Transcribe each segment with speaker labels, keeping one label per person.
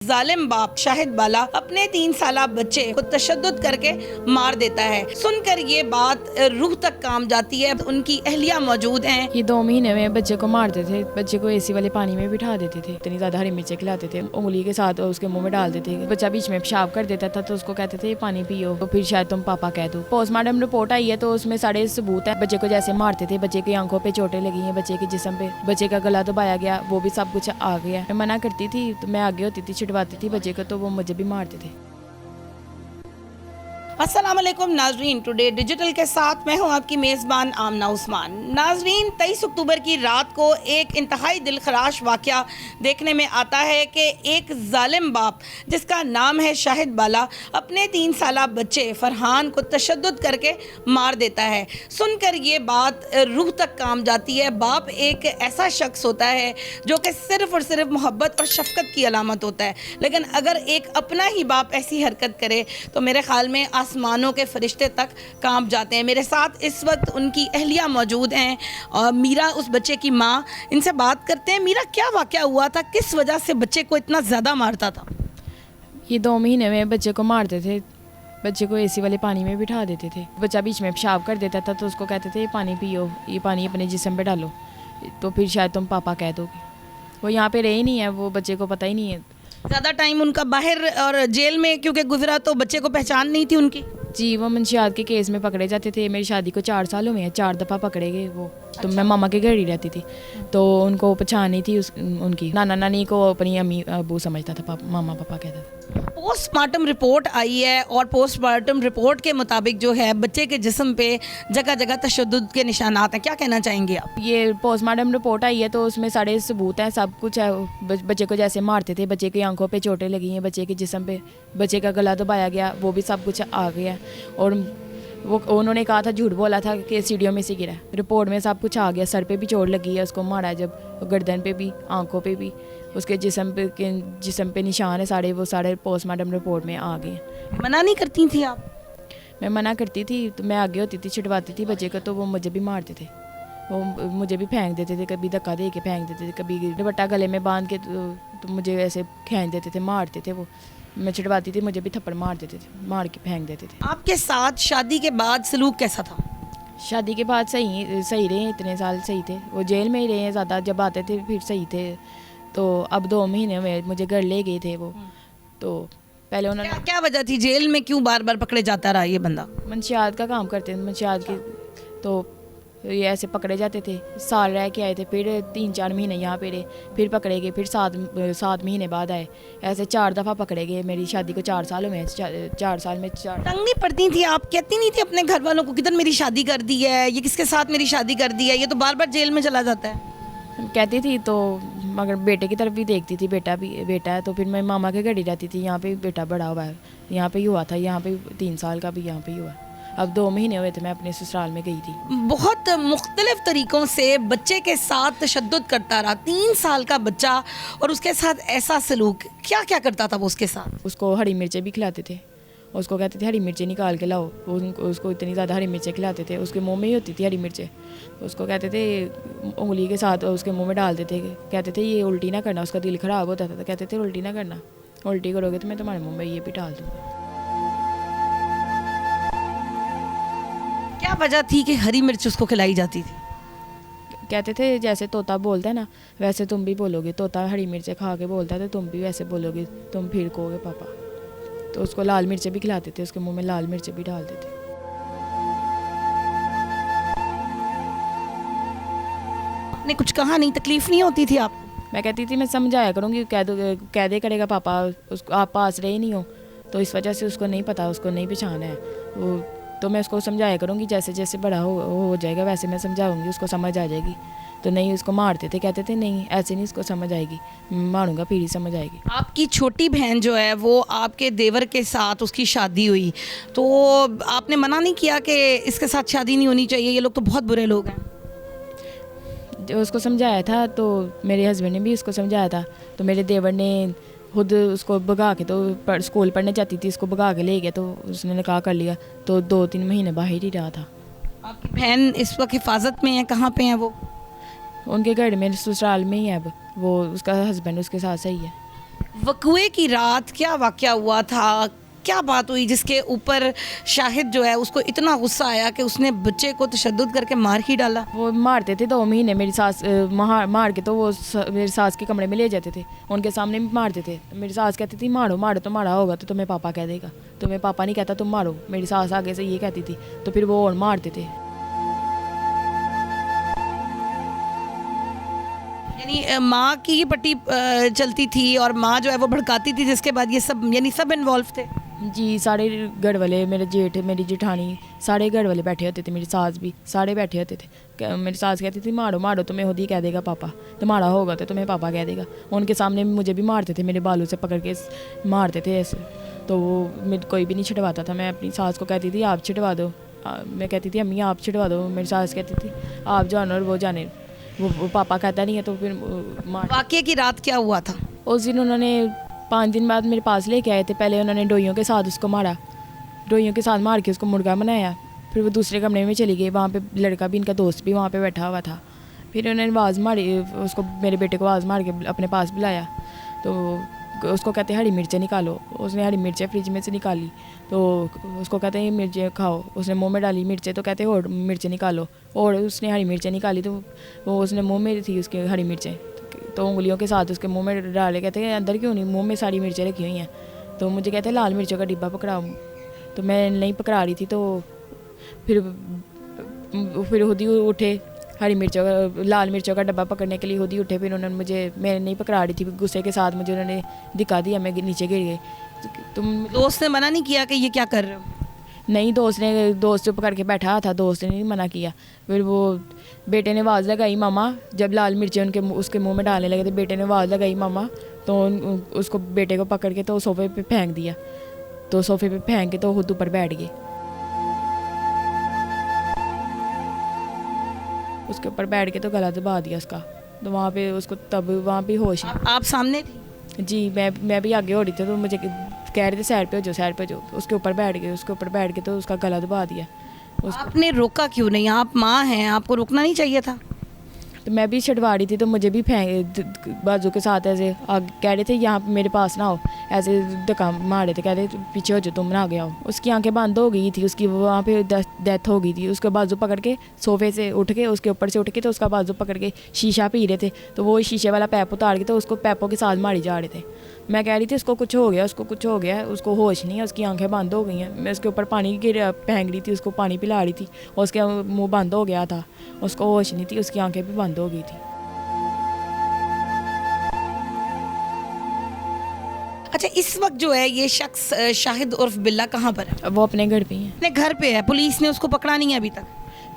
Speaker 1: जालिम बाप शाहिद बाला अपने 3 साला बच्चे को तशद्दुद करके मार देता है। सुनकर ये बात रूह तक काम जाती है। उनकी अहलिया मौजूद हैं।
Speaker 2: ये 2 महीने में बच्चे को मारते थे, बच्चे को एसी वाले पानी में बिठा देते थे, इतनी ज़्यादा हरी मिर्चें खिलाते थे, उंगली के साथ उसके मुंह में डाल देते थे। बच्चा बीच में पेशाब कर देता था तो उसको कहते थे ये पानी पियो, तो फिर शायद तुम पापा कह दो। पोस्टमार्टम रिपोर्ट आई है तो उसमें सारे सबूत है। बच्चे को जैसे मारते थे, बच्चे की आंखों पे चोटें लगी हैं, बच्चे के जिस्म पे, बच्चे का गला दबाया गया, वो भी सब कुछ आ गया। मैं मना करती थी तो मैं आगे होती थी, छिड़वाती थी बच्चे को, तो वो मुझे भी मारते थे।
Speaker 1: अस्सलाम वालेकुम नाजरीन, टुडे डिजिटल के साथ मैं हूं आपकी मेज़बान आमना उस्मान। नाजरीन, 23 अक्टूबर की रात को एक इंतहाई दिलखराश वाक़या देखने में आता है कि एक जालिम बाप जिसका नाम है शाहिद बाला अपने 3 साला बच्चे फरहान को तशद्दुद करके मार देता है। सुनकर ये बात रूह तक काम जाती है। बाप एक ऐसा शख्स होता है जो कि सिर्फ़ और सिर्फ मोहब्बत और शफ़क़त की अलामत होता है, लेकिन अगर एक अपना ही बाप ऐसी हरकत करे तो मेरे ख़्याल में आसमानों के फरिश्ते तक कांप जाते हैं। मेरे साथ इस वक्त उनकी अहलिया मौजूद हैं और मीरा, उस बच्चे की माँ। इनसे बात करते हैं। मीरा, क्या वाक़या हुआ था, किस वजह से बच्चे को इतना ज़्यादा मारता था?
Speaker 2: ये 2 महीने में बच्चे को मारते थे, बच्चे को एसी वाले पानी में बिठा देते थे, बच्चा बीच में पेशाब कर देता था तो उसको कहते थे ये पानी पियो, ये पानी अपने जिस्म पे डालो, तो फिर शायद तुम पापा कह दोगे। वो यहाँ पे रहे ही नहीं है, वो बच्चे को पता ही नहीं है।
Speaker 1: ज़्यादा टाइम उनका बाहर और जेल में क्योंकि गुजरा तो बच्चे को पहचान नहीं थी उनकी।
Speaker 2: जी, वो मंशियात के केस में पकड़े जाते थे। मेरी शादी को 4 साल हुए हैं, 4 दफ़ा पकड़े गए वो। तो मैं मामा के घर ही रहती थी तो उनको पहचान नहीं थी उनकी। नाना नानी को अपनी अम्मी अबू समझता था, मामा पापा कहता था।
Speaker 1: पोस्टमार्टम रिपोर्ट आई है और पोस्टमार्टम रिपोर्ट के मुताबिक जो है बच्चे के जिस्म पे जगह जगह तशद्दुद के निशानात हैं। क्या कहना चाहेंगे आप?
Speaker 2: ये पोस्टमार्टम रिपोर्ट आई है तो उसमें सारे सबूत हैं, सब कुछ है। बच्चे को जैसे मारते थे, बच्चे की आंखों पे चोटें लगी हैं, बच्चे के जिस्म पे, बच्चे का गला दबाया गया, वो भी सब कुछ आ गया। और वो उन्होंने कहा था, झूठ बोला था कि सीढ़ियों में से गिरा। रिपोर्ट में सब कुछ आ गया। सर पे भी चोट लगी है, उसको मारा जब, गर्दन पे भी, आंखों पे भी, उसके जिस्म पे निशान है सारे, वो सारे पोस्टमार्टम रिपोर्ट में आ गए।
Speaker 1: मना नहीं करती थी आप?
Speaker 2: मैं मना करती थी तो मैं आगे होती थी, छिड़वाती थी बच्चे को, तो वो मुझे भी मारते थे। वो मुझे भी फेंक देते थे, कभी धक्का दे के फेंक देते थे, कभी दुपट्टा गले में बांध के तो मुझे ऐसे खींच देते थे, मारते थे। वो मैं छिड़वाती थी, मुझे भी थप्पड़ मार देते थे, मार के फेंक देते थे।
Speaker 1: आपके साथ शादी के बाद सलूक कैसा था?
Speaker 2: शादी के बाद सही रहे, इतने साल सही थे। वो जेल में ही रहे हैं ज़्यादा, जब आते थे फिर सही थे। तो अब 2 महीने में मुझे घर ले गए थे वो। तो पहले उन्होंने
Speaker 1: क्या वजह थी, जेल में क्यों बार बार पकड़े जाता रहा ये बंदा?
Speaker 2: मंशियात का काम करते थे, मंशियात की। तो ये ऐसे पकड़े जाते थे, साल रह के आए थे, फिर 3-4 महीने यहाँ पे रहे, फिर पकड़े गए, फिर 7 महीने बाद आए। ऐसे 4 दफ़ा पकड़े गए। मेरी शादी को 4 साल हुए, 4 साल में 4।
Speaker 1: तंग नहीं पड़ती थी आप? कहती नहीं थी अपने घर वालों को किधर मेरी शादी कर दी है, ये किसके साथ मेरी शादी कर दी है, ये तो बार बार जेल में चला जाता है?
Speaker 2: कहती थी तो, मगर बेटे की तरफ भी देखती थी, बेटा है। तो फिर मैं मामा के घर ही रहती थी। यहाँ पे बेटा बड़ा हुआ है, यहाँ पे ही हुआ था, यहाँ पे 3 साल का भी यहाँ पे ही हुआ। अब 2 महीने हुए थे मैं अपने ससुराल में गई थी।
Speaker 1: बहुत मुख्तलिफ तरीक़ों से बच्चे के साथ तशद्दुद करता रहा। 3 साल का बच्चा और उसके साथ ऐसा सलूक, क्या क्या करता था वो उसके साथ?
Speaker 2: उसको हरी मिर्चें भी खिलाते थे, उसको कहते थे हरी मिर्चें निकाल के लाओ। उसको इतनी ज़्यादा हरी मिर्चें खिलाते थे, उसके मुंह में ही होती थी हरी मिर्चें। उसको कहते थे उंगली के साथ उसके मुंह में डालते थे, कहते थे ये उल्टी ना करना। उसका दिल ख़राब होता था तो कहते थे उल्टी ना करना, उल्टी करोगे तो मैं तुम्हारे मुंह में ये भी डाल दूँगा।
Speaker 1: क्या वजह थी कि हरी मिर्च उसको खिलाई जाती थी?
Speaker 2: कहते थे जैसे तोता बोलता है ना, वैसे तुम भी बोलोगे। तोता हरी मिर्चें खा के बोलता है तो तुम भी वैसे बोलोगे, तुम फिर कहोगे पापा। तो उसको लाल मिर्चें भी खिलाते थे, उसके मुंह में लाल मिर्चें भी डालते थे।
Speaker 1: आपने कुछ कहा नहीं, तकलीफ नहीं होती थी आपको?
Speaker 2: मैं कहती थी मैं समझाया करूँगी, कह दे करेगा पापा, उसको आप पास रहे नहीं हो तो इस वजह से उसको नहीं पता, उसको नहीं पहचाना है वो। तो मैं उसको समझाया करूँगी, जैसे जैसे बड़ा हो जाएगा वैसे मैं समझाऊँगी, उसको समझ आ जाएगी। तो नहीं, उसको मारते थे, कहते थे नहीं ऐसे नहीं इसको समझ आएगी, मारूंगा फिर ही समझ आएगी।
Speaker 1: आपकी छोटी बहन जो है वो आपके देवर के साथ उसकी शादी हुई, तो आपने मना नहीं किया कि इसके साथ शादी नहीं होनी चाहिए, ये लोग तो बहुत बुरे लोग हैं?
Speaker 2: उसको समझाया था, तो मेरे हस्बैंड ने भी उसको समझाया था। तो मेरे देवर ने खुद उसको भगा के, तो स्कूल पढ़ने जाती थी, उसको भगा के ले गया, तो उसने निकाह कर लिया। तो 2-3 महीने बाहर ही रहा था।
Speaker 1: आपकी बहन इस वक्त हिफाजत में है? कहाँ पे है वो?
Speaker 2: उनके घर में, ससुराल में ही है अब वो। उसका हस्बैंड उसके साथ सही है।
Speaker 1: वकुए की रात क्या वाकया हुआ था, क्या बात हुई जिसके ऊपर शाहिद जो है उसको इतना गुस्सा आया कि उसने बच्चे को तशद्दुद करके मार ही डाला?
Speaker 2: वो मारते थे 2 महीने मेरी सास, मार के तो वो मेरी सास के कमरे में ले जाते थे, उनके सामने भी मारते थे। मेरी सास कहती थी मारो मारो, तो मारा होगा तो तुम्हें पापा कह देगा, तुम्हें पापा नहीं कहता तुम मारो। मेरी सास आगे से ये कहती थी, तो फिर वो और मारते थे।
Speaker 1: यानी माँ की ही पट्टी चलती थी और माँ जो है वो भड़काती थी, जिसके बाद ये सब यानी सब इन्वॉल्व थे।
Speaker 2: जी, सारे घर वाले, मेरे जेठ, मेरी जेठानी, सारे घर वाले बैठे होते थे, मेरी सास भी, सारे बैठे होते थे। मेरी सास कहती थी मारो मारो, तुम्हें खुद ही कह देगा पापा, तुम्हारा होगा तो तुम्हें पापा कह देगा। उनके सामने मुझे भी मारते थे, मेरे बालों से पकड़ के मारते थे ऐसे, तो वो कोई भी नहीं छिटवाता था। मैं अपनी सास को कहती थी आप छिटवा दो, मैं कहती थी अम्मी आप छिटवा दो, मेरी सास कहती थी आप जानो और वो जाने, वो पापा कहता नहीं है तो फिर मार।
Speaker 1: वाकये की रात क्या हुआ था?
Speaker 2: उस दिन उन्होंने 5 दिन बाद मेरे पास लेके आए थे। पहले उन्होंने डोइयों के साथ उसको मारा, डोइयों के साथ मार के उसको मुर्गा बनाया। फिर वो दूसरे कमरे में चली गई, वहाँ पे लड़का भी, इनका दोस्त भी वहाँ पे बैठा हुआ था। फिर उन्होंने आवाज़ मारी उसको, मेरे बेटे को आवाज़ मार के अपने पास बुलाया, तो उसको कहते हरी मिर्चें निकालो। उसने हरी मिर्चें फ्रिज में से निकाली, तो उसको कहते हैं मिर्चें खाओ। उसने मुंह में डाली मिर्चें, तो कहते और मिर्चें निकालो, और उसने हरी मिर्चें निकाली, तो वो उसने मुंह में थी उसके हरी मिर्चें, तो उंगलियों के साथ उसके मुंह में डाले। कहते हैं अंदर क्यों नहीं, मुंह में सारी मिर्चें रखी हुई हैं। तो मुझे कहते हैं लाल मिर्चों का डिब्बा पकड़ाओ, तो मैं नहीं पकड़ा रही थी। तो फिर खुद ही उठे, हरी मिर्चों का, लाल मिर्चों का डब्बा पकड़ने के लिए खुद ही उठे। फिर उन्होंने मुझे, मैं नहीं पकड़ा रही थी, गुस्से के साथ मुझे उन्होंने दिखा दिया, मैं नीचे गिर गई। तुम
Speaker 1: दोस्त ने मना नहीं किया कि ये क्या कर रहे हो?
Speaker 2: नहीं, दोस्त जो पकड़ के बैठा था, दोस्त ने नहीं मना किया। फिर वो बेटे ने आवाज़ लगाई मामा, जब लाल मिर्चें उसके मुंह में डालने लगे थे, बेटे ने आवाज़ लगाई मामा, तो उसको बेटे को पकड़ के तो सोफे पे फेंक दिया। तो सोफे पे फेंक के तो खुद ऊपर बैठ गए, उसके ऊपर बैठ के तो गला दबा दिया उसका। तो वहाँ पे उसको तब वहाँ पे होश नहीं।
Speaker 1: आप सामने थी?
Speaker 2: जी, मैं भी आगे हो रही थी, तो मुझे कह रहे थे साइड पे हो जाओ, साइड पे हो जाओ। उसके ऊपर बैठ के तो उसका गला दबा दिया।
Speaker 1: आपने रोका क्यों नहीं? आप माँ हैं, आपको रोकना नहीं चाहिए था?
Speaker 2: तो मैं भी छटवा रही थी, तो मुझे भी बाजू के साथ ऐसे कह रहे थे यहाँ मेरे पास ना हो, ऐसे धक्का मार रहे थे, कह रहे पीछे हो जाओ, तुम ना आ गया हो। उसकी आंखें बंद हो गई थी, उसकी वहाँ पे डेथ हो गई थी। उसका बाजू पकड़ के सोफे से उठ के, उसके ऊपर से उठ के, तो उसका बाजू पकड़ के शीशा पी रहे थे, तो वो शीशे वाला पैप उतार के तो उसको पैपों के साथ मारी जा रहे थे। मैं कह रही थी उसको कुछ हो गया, उसको कुछ हो गया, उसको होश नहीं है, उसकी आंखें बंद हो गई हैं। मैं उसके ऊपर पानी फेंक रही थी, उसको पानी पिला रही थी, और उसका मुँह बंद हो गया था, उसको होश नहीं थी, उसकी आंखें भी बंद हो गई थी।
Speaker 1: अच्छा, इस वक्त जो है ये शख्स शाहिद उर्फ बिल्ला कहाँ पर है?
Speaker 2: वो अपने घर पे ही है।
Speaker 1: अपने घर पे है। पुलिस ने उसको पकड़ा नहीं है अभी तक?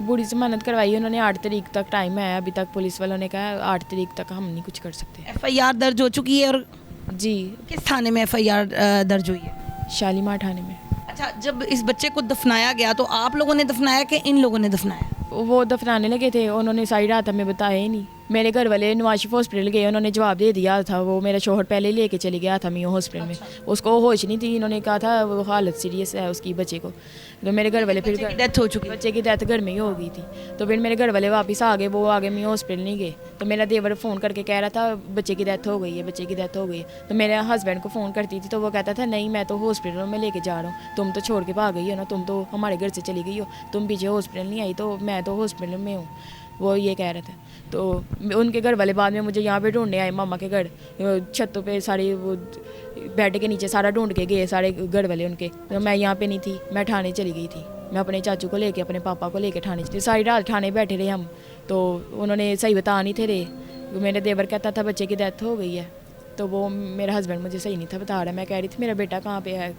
Speaker 2: बूढ़ी जमानत करवाई उन्होंने, 8 तारीख तक टाइम है, अभी तक पुलिस वालों ने कहा 8 तारीख तक हम नहीं कुछ कर सकते।
Speaker 1: FIR दर्ज हो चुकी है? और
Speaker 2: जी,
Speaker 1: किस थाने में FIR दर्ज हुई है?
Speaker 2: शालीमार थाने में।
Speaker 1: अच्छा, जब इस बच्चे को दफनाया गया तो आप लोगों ने दफनाया कि इन लोगों ने दफनाया?
Speaker 2: वो दफनाने लगे थे, उन्होंने सारी रात हमें बताया ही नहीं। मेरे घर वाले नवाज शरीफ हॉस्पिटल गए, उन्होंने जवाब दे दिया था, वो मेरा शोहर पहले ही लेके चले गया था मियो हॉस्पिटल में। उसको होश नहीं थी, इन्होंने कहा था वो हालत सीरियस है उसकी बच्चे को। तो मेरे घर वाले फिर
Speaker 1: डेथ हो चुकी,
Speaker 2: बच्चे की डेथ घर में ही हो गई थी। तो फिर मेरे घर वाले वापस आ गए, वो आगे मियो हॉस्पिटल नहीं गए। तो मेरा देवर फ़ोन करके कह रहा था बच्चे की डेथ हो गई है, बच्चे की डेथ हो गई है। तो मेरे हस्बैंड को फ़ोन करती थी, तो वो कहता था नहीं मैं तो हॉस्पिटल में लेके जा रहा हूँ, तुम तो छोड़ के भाग गई हो ना, तुम तो हमारे घर से चली गई हो, तुम पीछे हॉस्पिटल नहीं आई, तो मैं तो हॉस्पिटल में हूँ, वो ये कह रहे थे। तो उनके घर वाले बाद में मुझे यहाँ पे ढूंढने आए, मामा के घर छतों पे सारे वो बेड के नीचे सारा ढूंढ के गए सारे घर वाले उनके। तो मैं यहाँ पे नहीं थी, मैं ठाणे चली गई थी। मैं अपने चाचू को लेके, अपने पापा को लेके ठाणे चली। सारी रात ठाणे बैठे रहे हम, तो उन्होंने सही बता नहीं थे रहे। मेरे देवर कहता था बच्चे की डेथ हो गई है, तो वो मेरा हस्बैंड मुझे सही नहीं था बता रहा। मैं कह रही थी मेरा बेटा कहाँ पे है,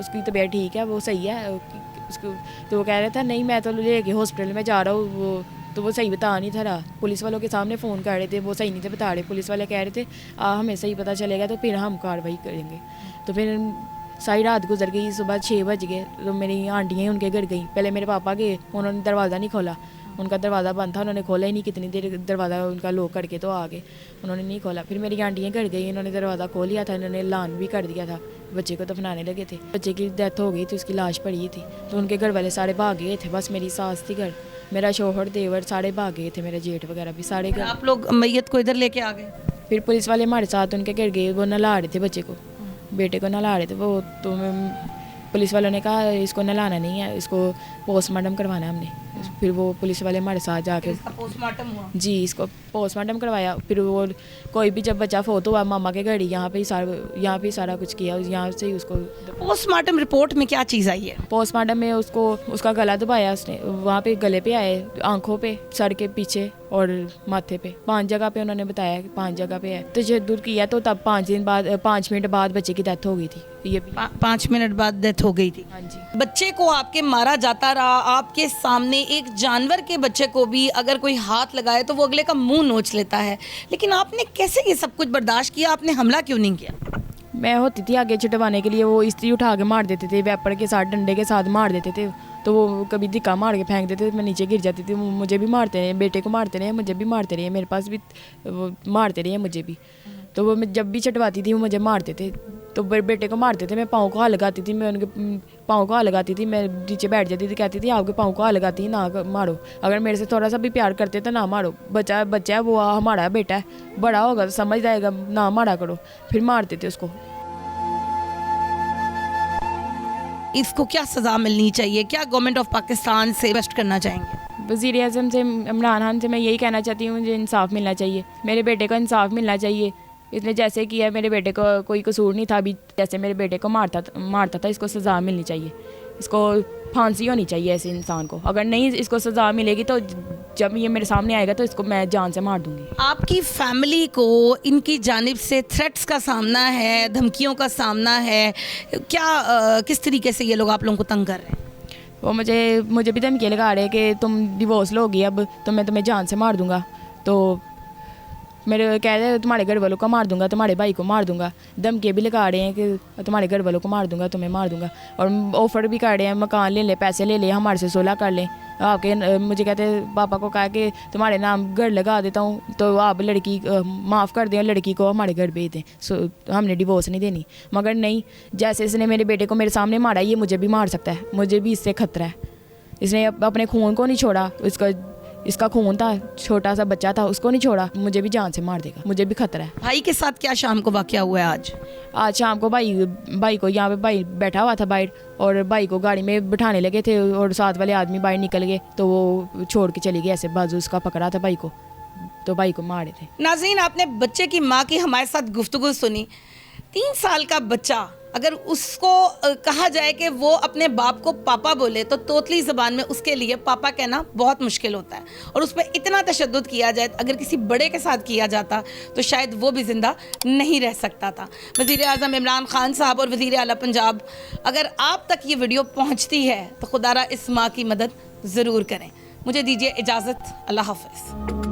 Speaker 2: उसकी तबीयत ठीक है, वो सही है उसको। तो वो कह रहा था नहीं मैं तो लेके हॉस्पिटल में जा रहा हूँ, वो तो वो सही बता नहीं था रहा। पुलिस वालों के सामने फ़ोन कर रहे थे, वो सही नहीं थे बता रहे। पुलिस वाले कह रहे थे हमें सही पता चलेगा तो फिर हम कार्रवाई करेंगे। तो फिर सारी रात गुजर गई, सुबह 6 बज गए। तो मेरी आंटियाँ उनके घर गई, पहले मेरे पापा गए, उन्होंने दरवाज़ा नहीं खोला, उनका दरवाज़ा बंद था, उन्होंने खोला ही नहीं। कितनी देर दरवाज़ा उनका लॉक करके तो आ गए, उन्होंने नहीं खोला। फिर मेरी आंटियाँ घर गई, उन्होंने दरवाज़ा खोल लिया था, इन्होंने ऐलान भी कर दिया था, बच्चे को दफनाने लगे थे। बच्चे की डेथ हो गई थी, उसकी लाश पड़ी थी। तो उनके घर वाले सारे भाग गए थे, बस मेरी सास थी घर, मेरा शोहर देवर सारे भाग गए थे, मेरे जेठ वगैरह भी सारे घर।
Speaker 1: आप लोग मैयत को इधर लेके आ गए?
Speaker 2: फिर पुलिस वाले हमारे साथ उनके घर गए, वो नहला रहे थे बच्चे को, बेटे को नहला रहे थे वो। तो पुलिस वालों ने कहा इसको नहलाना नहीं है, इसको पोस्टमार्टम करवाना है हमने। फिर वो पुलिस वाले हमारे साथ जाके
Speaker 1: पोस्टमार्टम हुआ।
Speaker 2: जी इसको पोस्टमार्टम करवाया। फिर वो कोई भी जब बच्चा फोत हुआ मामा के घर ही यहाँ पे ही सारा कुछ किया, यहाँ से ही उसको।
Speaker 1: पोस्टमार्टम रिपोर्ट में क्या चीज़ आई है?
Speaker 2: पोस्टमार्टम में उसका गला दबाया उसने, वहाँ पे गले पे आए, आंखों पे, सर के पीछे और माथे पे, 5 जगह पे उन्होंने बताया कि 5 जगह पे है। तो तशद्दुद किया तो तब 5 मिनट बाद बच्चे की डेथ हो गई थी। ये
Speaker 1: 5 मिनट बाद डेथ हो गई थी।
Speaker 2: हाँ जी।
Speaker 1: बच्चे को आपके मारा जाता रहा आपके सामने। एक जानवर के बच्चे को भी अगर कोई हाथ लगाए तो वो अगले का मुंह नोच लेता है, लेकिन आपने कैसे ये सब कुछ बर्दाश्त किया? आपने हमला क्यों नहीं किया?
Speaker 2: मैं होती थी आगे छुटवाने के लिए, वो इस्त्री उठा के मार देते थे, वेपर के साथ डंडे के साथ मार देते थे। तो वो कभी धिक्का मार के फेंक देते थे, मैं नीचे गिर जाती थी। मुझे भी मारते रहे, बेटे को मारते रहे, मुझे भी मारते रहे, मेरे पास भी वो मारते रहे मुझे भी। तो वो मैं जब भी छटवाती थी वो मुझे मारते थे। तो बेटे को मारते थे, मैं पाँव को हाथ लगाती थी, मैं उनके पाँव को हाथ लगाती थी, मैं नीचे बैठ जाती थी, कहती थी आपके पाँव को हाथ लगाती थी, ना मारो। अगर मेरे से थोड़ा सा भी प्यार करते तो ना मारो, बच्चा है वो हमारा बेटा है, बड़ा होगा तो समझ जाएगा, ना मारा करो। फिर मारते थे उसको।
Speaker 1: इसको क्या सज़ा मिलनी चाहिए? क्या गवर्नमेंट ऑफ पाकिस्तान से रिक्वेस्ट करना चाहेंगे?
Speaker 2: वज़ीर आज़म से, इमरान खान से मैं यही कहना चाहती हूँ, मुझे इंसाफ मिलना चाहिए, मेरे बेटे को इंसाफ मिलना चाहिए। इसने जैसे किया, मेरे बेटे को कोई कसूर नहीं था, अभी जैसे मेरे बेटे को मारता था, इसको सज़ा मिलनी चाहिए, इसको फांसी होनी चाहिए ऐसे इंसान को। अगर नहीं इसको सज़ा मिलेगी तो जब ये मेरे सामने आएगा तो इसको मैं जान से मार दूंगी। आपकी
Speaker 1: फैमिली को इनकी जानिब से थ्रेट्स का सामना है, धमकियों का सामना है, क्या किस तरीके से ये लोग आप लोगों को तंग कर रहे हैं?
Speaker 2: वो मुझे भी धमकी लगा रहे हैं कि तुम डिवोर्स लोगी अब तो मैं तुम्हें जान से मार दूंगा। तो मेरे कह रहे तुम्हारे घर वालों को मार दूंगा, तुम्हारे भाई को मार दूंगा। धमकी भी लगा रहे हैं कि तुम्हारे घर वालों को मार दूंगा, तुम्हें मार दूंगा। और ऑफर भी कर रहे हैं, मकान ले ले, पैसे ले ले, हमारे से 16 कर लें आपके। मुझे कहते पापा को कहा कि तुम्हारे नाम घर लगा देता हूँ तो आप लड़की माफ़ कर दें, लड़की को हमारे घर भेज दें, हमने डिवोर्स नहीं देनी। मगर नहीं, जैसे इसने मेरे बेटे को मेरे सामने मारा, ये मुझे भी मार सकता है, मुझे भी इससे खतरा है। इसने अपने खून को नहीं छोड़ा, इसका खून था, छोटा सा बच्चा था, उसको नहीं छोड़ा, मुझे भी जान से मार देगा, मुझे भी खतरा है।
Speaker 1: भाई के साथ क्या शाम को वाकया हुआ है? आज
Speaker 2: शाम को भाई को यहाँ पे भाई बैठा हुआ था बाहर, और भाई को गाड़ी में बिठाने लगे थे और साथ वाले आदमी बाहर निकल गए, तो वो छोड़ के चली गई, ऐसे बाजू उसका पकड़ा था भाई को, तो भाई को मारे थे।
Speaker 1: नाज़रीन, आपने बच्चे की माँ की हमारे साथ गुफ्तगू सुनी। 3 साल का बच्चा, अगर उसको कहा जाए कि वो अपने बाप को पापा बोले तो तोतली ज़बान में उसके लिए पापा कहना बहुत मुश्किल होता है, और उस पर इतना तशद्दुद किया जाए, अगर किसी बड़े के साथ किया जाता तो शायद वो भी ज़िंदा नहीं रह सकता था। वज़ीर आज़म इमरान खान साहब और वज़ीर आला पंजाब, अगर आप तक ये वीडियो पहुँचती है तो खुदारा इस माँ की मदद ज़रूर करें। मुझे दीजिए इजाज़त, अल्लाह हाफ़िज़।